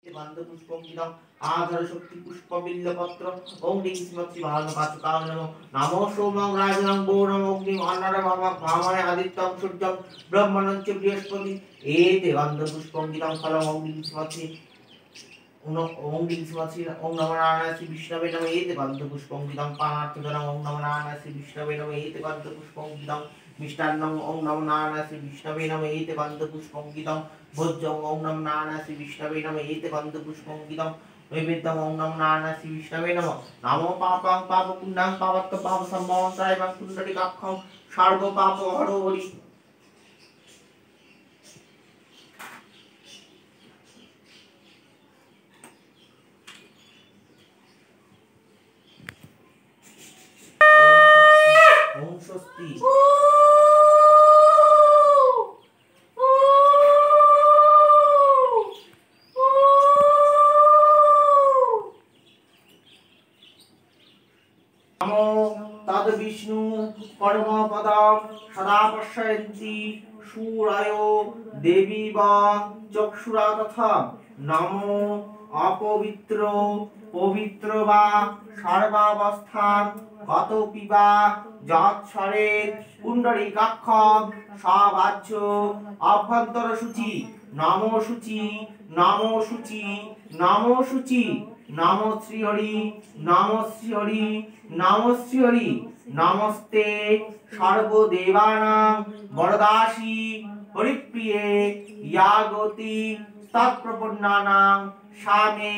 गंधपुष्पं आधर शक्ति पुष्प बिल्लपत्र ओम ह्रीं श्रीमती भानुकाचुकाय नमः नमो सोमं राजनं गौरं अग्निं अन्नरमं भामहे आदित्यं सूर्यं ब्रह्मणं च बृहस्पति एते गंधपुष्पं फलम् ओम ह्रीं श्रीमती ओम ह्रीं श्रीमती ओम नमो नारायणाय श्री विष्णवे नमः एते गंधपुष्पं पानार्थजनम् ओम नमो नारायणाय श्री विष्णवे नमः एते गंधपुष्पं मिष्टान्नम ओम नमो नारायणाय श्री विष्णवे नमः एते गंधपुष्पं भोज्यं ओम नमो नारायणाय श्री विष्णवे नमः एते गंधपुष्पं नैवेद्यं ओम नमो नारायणाय श्री विष्णवे नमः नमो पापं पापपुण्यं पापत्व पापसम्भवं त्रयं पुण्डरीकाक्षं सर्व पाप हरो हरि ओम स्वस्ति तद विष्णु परमपदं सदा पश्यन्ति सूरयो देवी वा चक्षुरा तथा नमो अपवित्र पवित्र वा सर्वावस्थां गतोऽपि वा যৎসরে পুণ্ডরীকাক্ষং সবাচ্য অভ্যন্তর শুচি নমো শুচি নমো শুচি নমো শুচি নমো শ্রী হরি নমো শ্রী হরি নমো শ্রী হরি নমস্তে সর্বদেবানাং বরদাসী হরিপ্রিয়ে ইয়াগতি তৎপ্রপন্নানাং সামে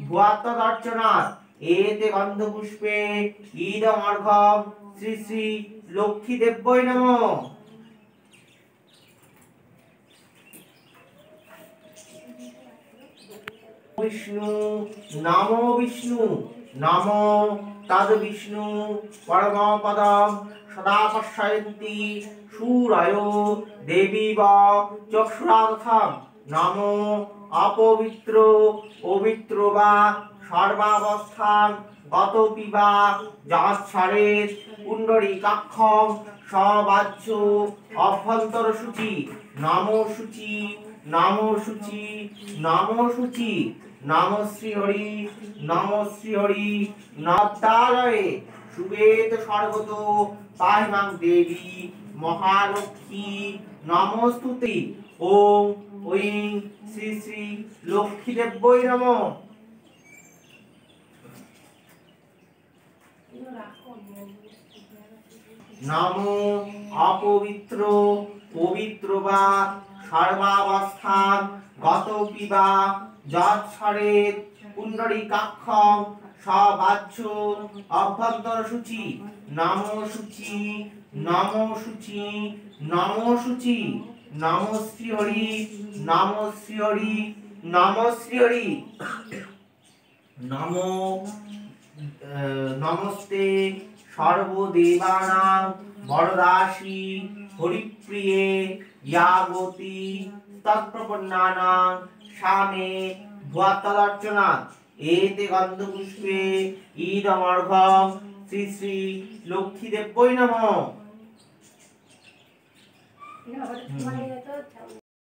ভুয়াত্তদর্চনাৎ एते गंधपुष्पे ईदमर्घं श्री श्री लक्ष्मी देव्यै नमः विष्णु नमो तद विष्णु परमपदं सदा पश्यन्ति सूरयो देवी वा चक्षुरार्थं नमो अपवित्र पवित्र वा सर्वावस्थां गतोऽपि वा যৎসরে পুণ্ডরীকাক্ষং সবাচ্য অভ্যন্তর শুচি নমো শুচি নমো শুচি নমো শুচি নমো শ্রী হরি নদালয়ে সুবেদ সর্বত পাহিমাং দেবী মহালক্ষ্মী নমস্তুতে ওম ঐং শ্রী শ্রী লক্ষ্মী দেব্যৈ নমঃ नमो अपवित्र पवित्र वा सर्वावस्थां गतोऽपि वा যৎসরে পুণ্ডরীকাক্ষং সবাচ্য অভ্যন্তর শুচি নমো শুচি নমো শুচি নমো শুচি নমো শ্রী হরি নমো শ্রী হরি নমো শ্রী হরি নমো नमस्ते सर्वदेवानां वरदासी हरिप्रिये यागति तत्प्रपन्नानां सामे भुयात्तदर्चनात् एते गन्धपुष्पे ईदमर्घं श्री श्री लक्ष्मी देव्यै नमः